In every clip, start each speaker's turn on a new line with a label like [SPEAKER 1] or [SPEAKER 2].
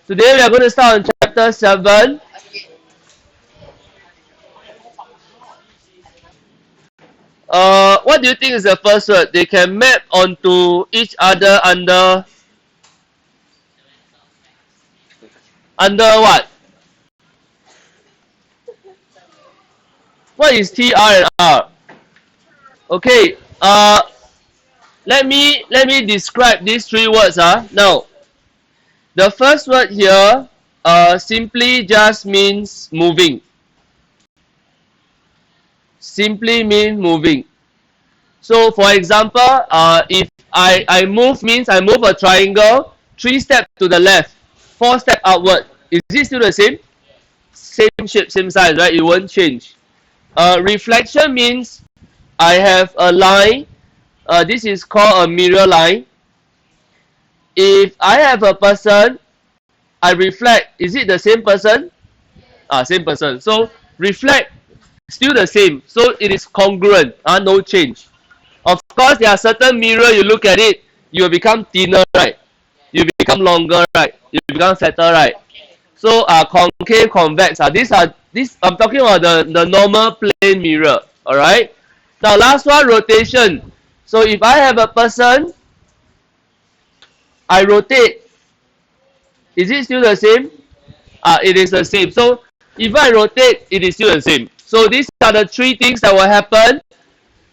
[SPEAKER 1] Today we are going to start on chapter 7. What do you think is the first word? They can map onto each other under what? What is T, R, and R? Okay. Let me describe these three words. Now, the first word here simply just means moving. Simply means moving. So, for example, if I move means I move a triangle 3 steps to the left, 4 steps outward. Is it still the same? Same shape, same size, right? It won't change. Reflection means I have a line. This is called a mirror line. If I have a person, I reflect. Is it the same person? Same person. So reflect, still the same. So it is congruent. No change. Of course, there are certain mirror. You look at it, you will become thinner, right? You become longer, right? You become fatter, right? So concave, convex. This I'm talking about the normal plane mirror. All right. Now last one, rotation. So if I have a person, I rotate. Is it still the same? It is the same. So if I rotate, it is still the same. So these are the three things that will happen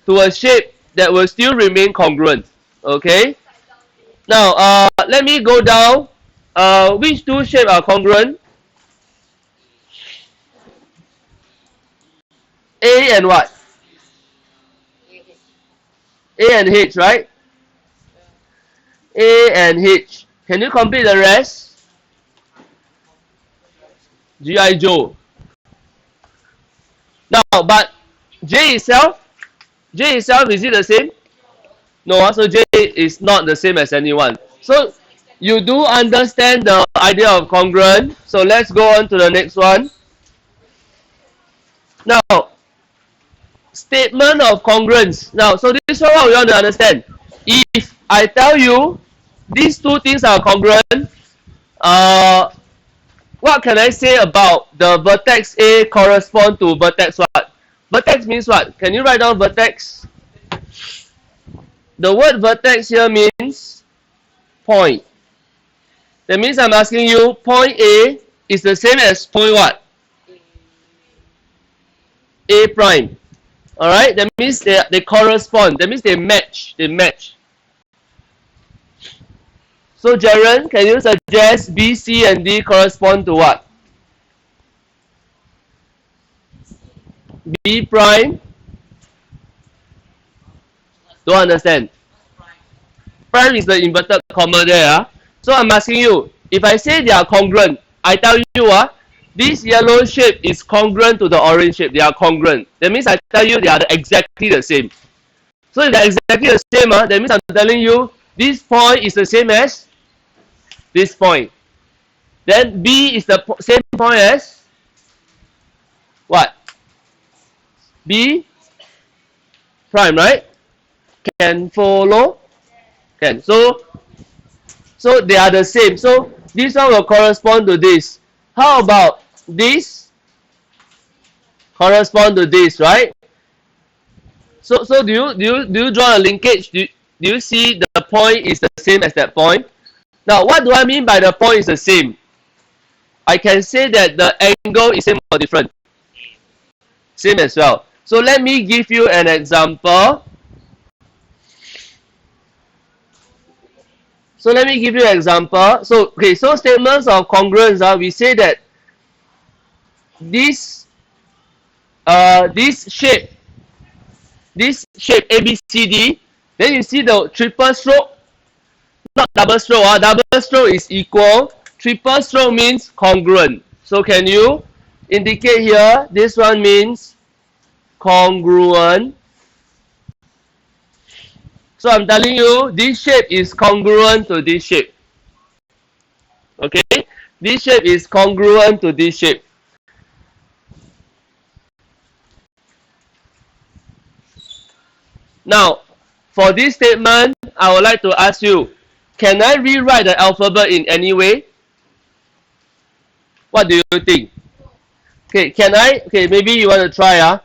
[SPEAKER 1] to a shape that will still remain congruent. Okay. Now let me go down. Which two shapes are congruent? A and what? A and H, right? A and H. Can you complete the rest? G.I. Joe. Now, but J itself, is it the same? No, so J is not the same as anyone. So you do understand the idea of congruent. So let's go on to the next one. Now, statement of congruence. Now, so this is what we want to understand. If I tell you these two things are congruent, what can I say about the vertex A correspond to vertex what? Vertex means what? Can you write down vertex? The word vertex here means point. That means I'm asking you, point A is the same as point what? A prime. Alright, that means they correspond. That means they match. They match. So Jaren, can you suggest B, C, and D correspond to what? B prime. Don't understand. Prime is the inverted comma there. So I'm asking you, if I say they are congruent, I tell you this yellow shape is congruent to the orange shape. They are congruent. That means I tell you they are exactly the same. So if they are exactly the same, that means I'm telling you this point is the same as this point. Then B is the same point as what? B prime, right? Can follow? Can. So they are the same. So this one will correspond to this. How about this? Correspond to this, right? So do you draw a linkage? Do you see the point is the same as that point? Now what do I mean by the point is the same? I can say that the angle is same or different. Same as well. So let me give you an example. So let me give you an example. So okay, so statements of congruence, we say that this shape ABCD, then you see the triple stroke, not double stroke. Double stroke is equal. Triple stroke means congruent. So can you indicate here? This one means congruent. So I'm telling you, this shape is congruent to this shape. Okay? This shape is congruent to this shape. Now, for this statement, I would like to ask you, can I rewrite the alphabet in any way? What do you think? Okay, can I? Okay, maybe you want to try.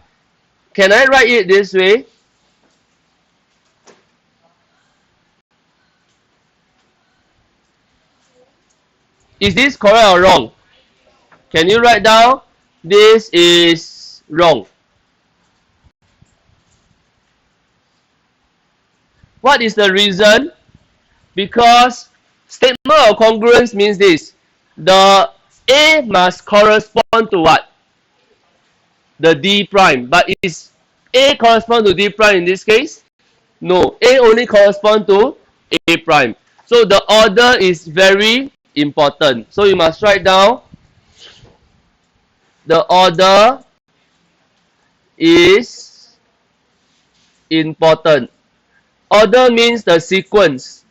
[SPEAKER 1] Can I write it this way? Is this correct or wrong? Can you write down? This is wrong. What is the reason? Because statement of congruence means this. The A must correspond to what? The D prime. But is A correspond to D prime in this case? No. A only correspond to A prime. So the order is very important. So you must write down the order is important. Order means the sequence.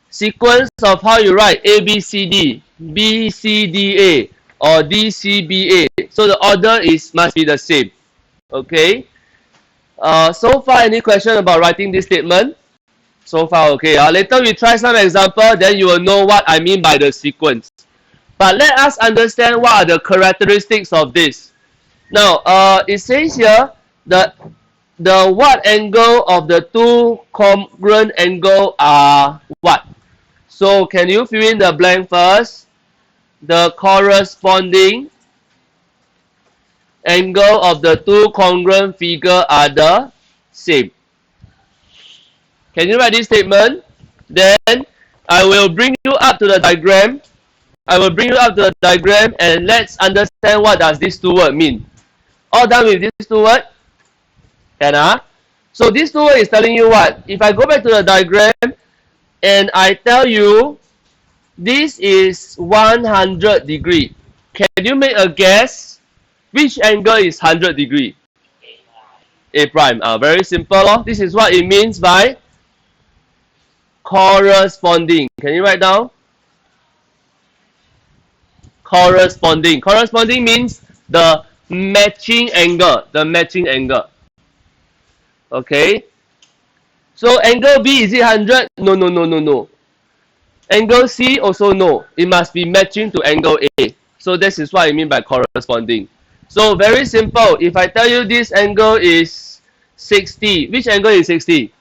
[SPEAKER 1] Sequence of how you write A, B, C, D, B, C, D, A, or D, C, B, A. So the order must be the same. Okay. So far, any question about writing this statement? So far, okay. Later we try some example, then you will know what I mean by the sequence. But let us understand what are the characteristics of this. Now, it says here that the what angle of the two congruent angle are what? So can you fill in the blank first? The corresponding angle of the two congruent figure are the same. Can you write this statement? Then I will bring you up to the diagram. I will bring you up to the diagram and let's understand what does these two words mean. All done with these two words? Can So this two words is telling you what? If I go back to the diagram and I tell you this is 100 degree. Can you make a guess which angle is 100 degree? A prime. Very simple. This is what it means by corresponding. Can you write down? Corresponding. Corresponding means the matching angle. The matching angle. Okay. So angle B, is it 100? No. Angle C also no. It must be matching to angle A. So this is what I mean by corresponding. So very simple. If I tell you this angle is 60, which angle is 60?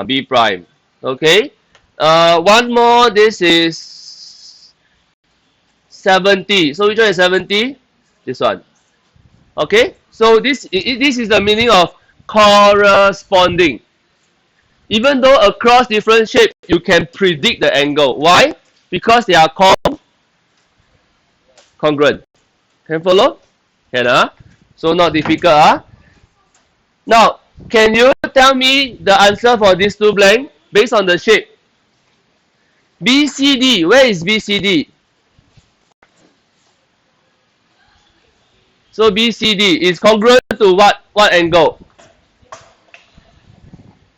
[SPEAKER 1] B prime. Okay. One more. This is 70. So which one is 70? This one. Okay. So this is the meaning of corresponding. Even though across different shapes, you can predict the angle. Why? Because they are congruent. Can you follow? Can So not difficult. Now, can you tell me the answer for these two blank based on the shape? BCD. Where is BCD? So BCD is congruent to what angle?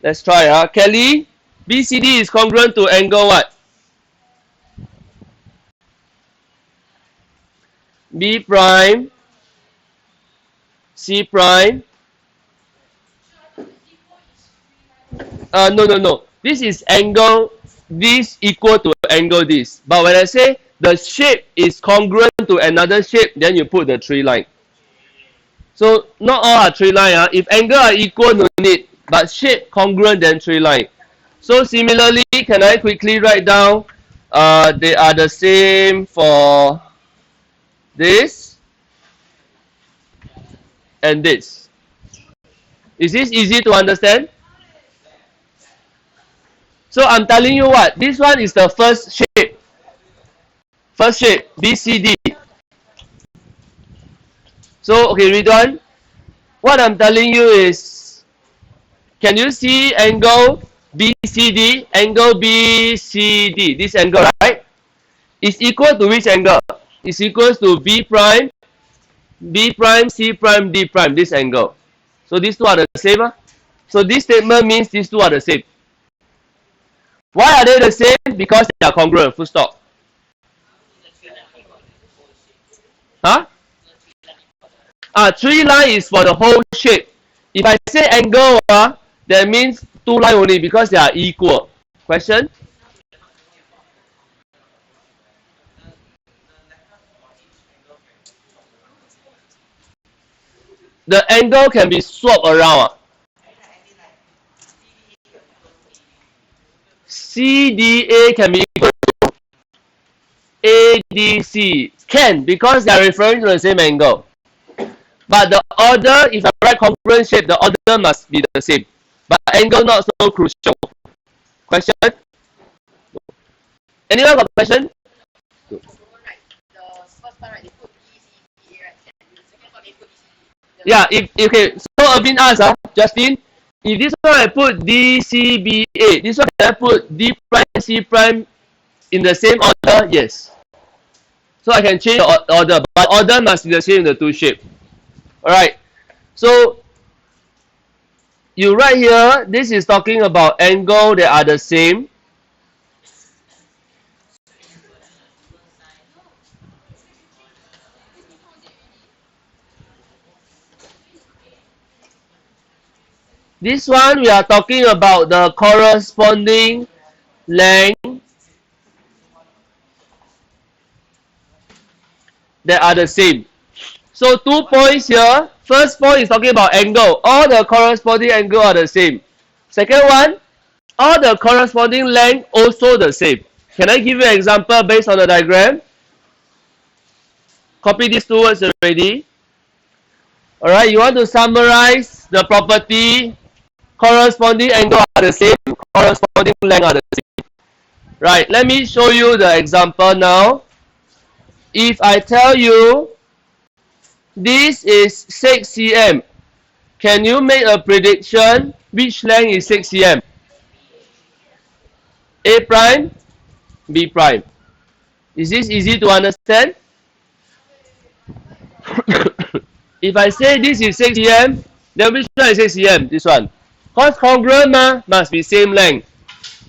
[SPEAKER 1] Let's try. Kelly, BCD is congruent to angle what? B prime, C prime. No. This is angle this equal to angle this. But when I say the shape is congruent to another shape, then you put the three line. So not all are three line. If angle are equal, no need. But shape congruent, then three line. So similarly, can I quickly write down? They are the same for this and this. Is this easy to understand? So I'm telling you what, this one is the first shape. First shape, BCD. So, okay, read on. What I'm telling you is, can you see angle BCD? Angle BCD, this angle, right? Is equal to which angle? Is equals to B prime, C prime, D prime, this angle. So these two are the same. So this statement means these two are the same. Why are they the same? Because they are congruent, full stop. Three line is for the whole shape. If I say angle, that means two line only because they are equal. Question? the angle can be swapped around. CDA can be equal to ADC. Can, because they are referring to the same angle. But the order, if I write congruent shape, the order must be the same. But angle not so crucial. Question? Anyone got question? Yeah, if okay, so Irvin asked, Justin, if this one I put DCBA, this one I put D prime C prime in the same order? Yes. So I can change the order, but order must be the same in the two shape. Alright, so you write here, this is talking about angle that are the same. This one we are talking about the corresponding length that are the same. So 2 points here. First point is talking about angle. All the corresponding angle are the same. Second one, all the corresponding length also the same. Can I give you an example based on the diagram? Copy these two words already. Alright, you want to summarize the property. Corresponding angle are the same. Corresponding length are the same. Right, let me show you the example now. If I tell you this is 6 cm, can you make a prediction which length is 6 cm? A prime, B prime. Is this easy to understand? If I say this is 6 cm, then which one is 6 cm? This one. Because congruent must be same length.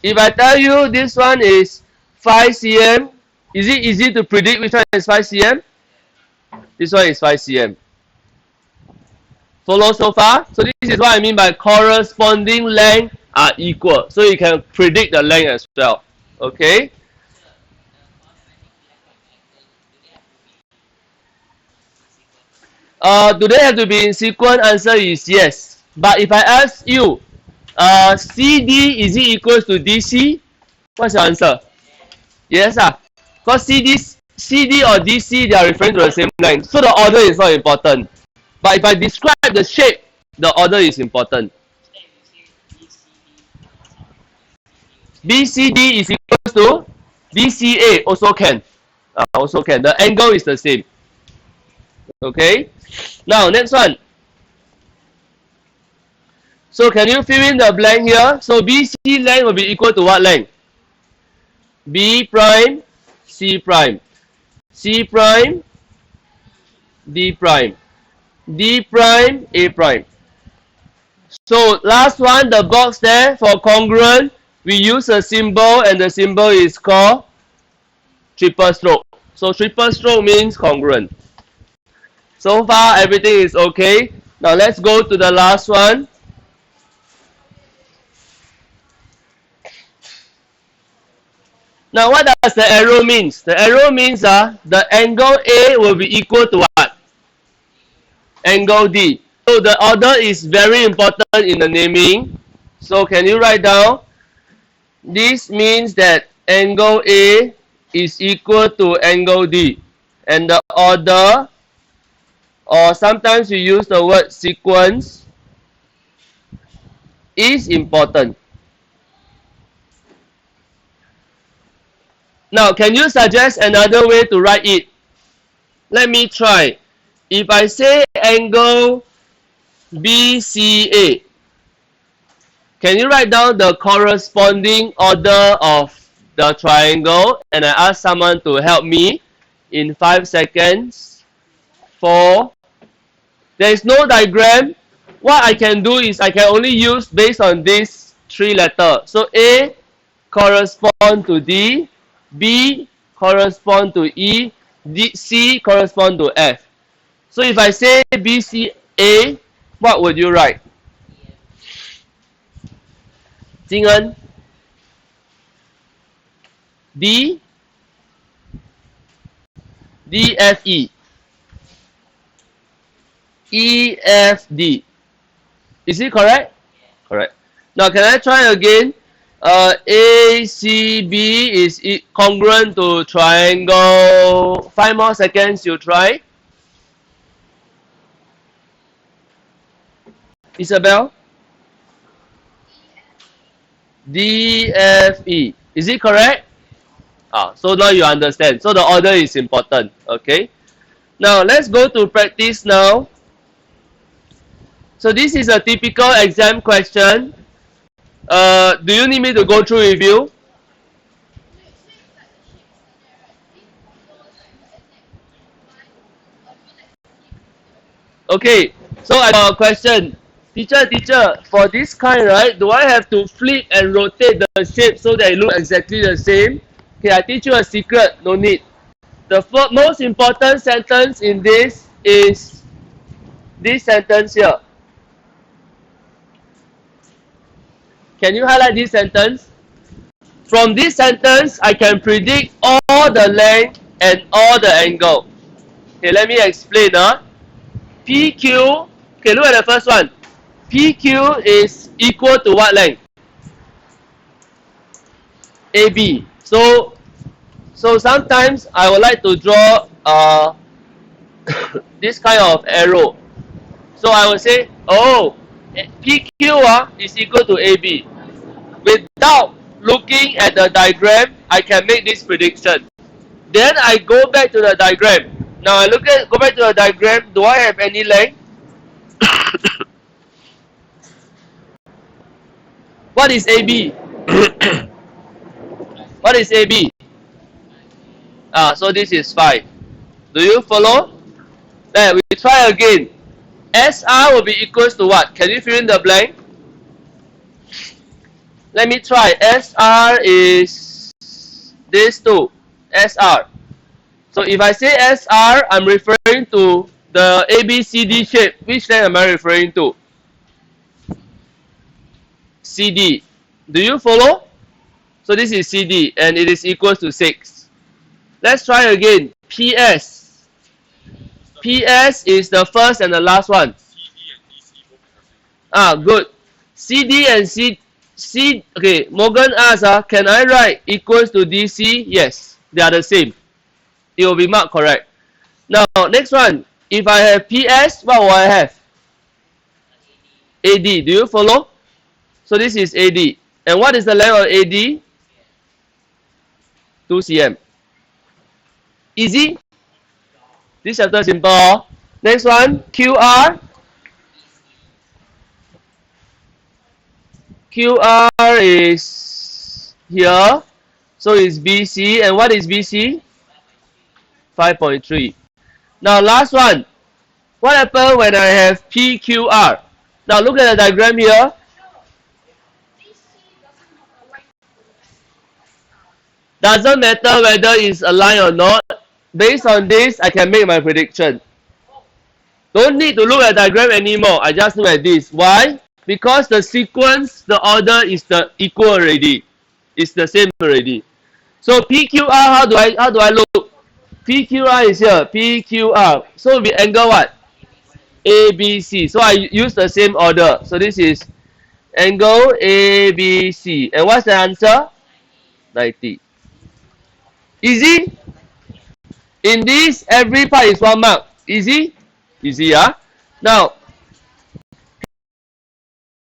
[SPEAKER 1] If I tell you this one is 5 cm, is it easy to predict which one is 5 cm? This one is 5 cm. Follow so far? So this is what I mean by corresponding length are equal. So you can predict the length as well. Okay? Do they have to be in sequence? Answer is yes. But if I ask you, CD is it equals to DC? What's your answer? Yes, because CD or DC, they are referring to the same length. So the order is not important. But if I describe the shape, the order is important. BCD is equals to BCA, also can. Also can. The angle is the same. Okay. Now, next one. So, can you fill in the blank here? So, BC length will be equal to what length? B prime, C prime. C prime, D prime. D prime, A prime. So, last one, the box there for congruent, we use a symbol and the symbol is called triple stroke. So, triple stroke means congruent. So far, everything is okay. Now, let's go to the last one. Now, what does the arrow means? The arrow means the angle A will be equal to what? Angle D. So, the order is very important in the naming. So, can you write down? This means that angle A is equal to angle D. And the order, or sometimes we use the word sequence, is important. Now, can you suggest another way to write it? Let me try. If I say angle BCA, can you write down the corresponding order of the triangle? And I ask someone to help me in 5 seconds. 4. There is no diagram. What I can do is I can only use based on these 3 letters. So A correspond to D, B correspond to E, C correspond to F. So if I say BCA, what would you write? Jing'en? D, DFE. EFD. Is it correct? Correct. Now can I try again? ACB is congruent to triangle. 5 more seconds, you try. Isabel? DFE. Is it correct? So now you understand. So the order is important. Okay. Now let's go to practice now. So this is a typical exam question. Do you need me to go through with you? Okay, so I got a question. Teacher, for this kind, right, do I have to flip and rotate the shape so that it looks exactly the same? Okay, I teach you a secret, no need. The most important sentence in this is this sentence here. Can you highlight this sentence? From this sentence, I can predict all the length and all the angle. Okay, let me explain. PQ, okay, look at the first one. PQ is equal to what length? AB. So sometimes I would like to draw this kind of arrow. So I will say, oh, PQ is equal to AB. Without looking at the diagram, I can make this prediction. Then I go back to the diagram. Now I go back to the diagram. Do I have any length? What is AB? What is AB? So this is 5. Do you follow? Then we try again. SR will be equals to what? Can you fill in the blank? Let me try. SR is this two. SR. So if I say SR, I'm referring to the ABCD shape. Which length am I referring to? CD. Do you follow? So this is CD and it is equal to 6. Let's try again. PS. PS is the first and the last one. Good. CD and C. Okay, Morgan asks, can I write equals to DC? Yes, they are the same. It will be marked correct. Now, next one. If I have PS, what will I have? AD. Do you follow? So this is AD. And what is the length of AD? 2 cm. Easy? This chapter is simple. Next one, QR. QR is here. So it's BC. And what is BC? 5.3. Now last one. What happens when I have PQR? Now look at the diagram here. Doesn't matter whether it's a line or not. Based on this, I can make my prediction. Don't need to look at the diagram anymore. I just look at this. Why? Because the sequence, the order is the equal already. It's the same already. So PQR, how do I look? PQR is here. PQR. So we angle what? ABC. So I use the same order. So this is angle ABC. And what's the answer? 90. Easy? In this, every part is 1 mark. Easy? Easy, Now,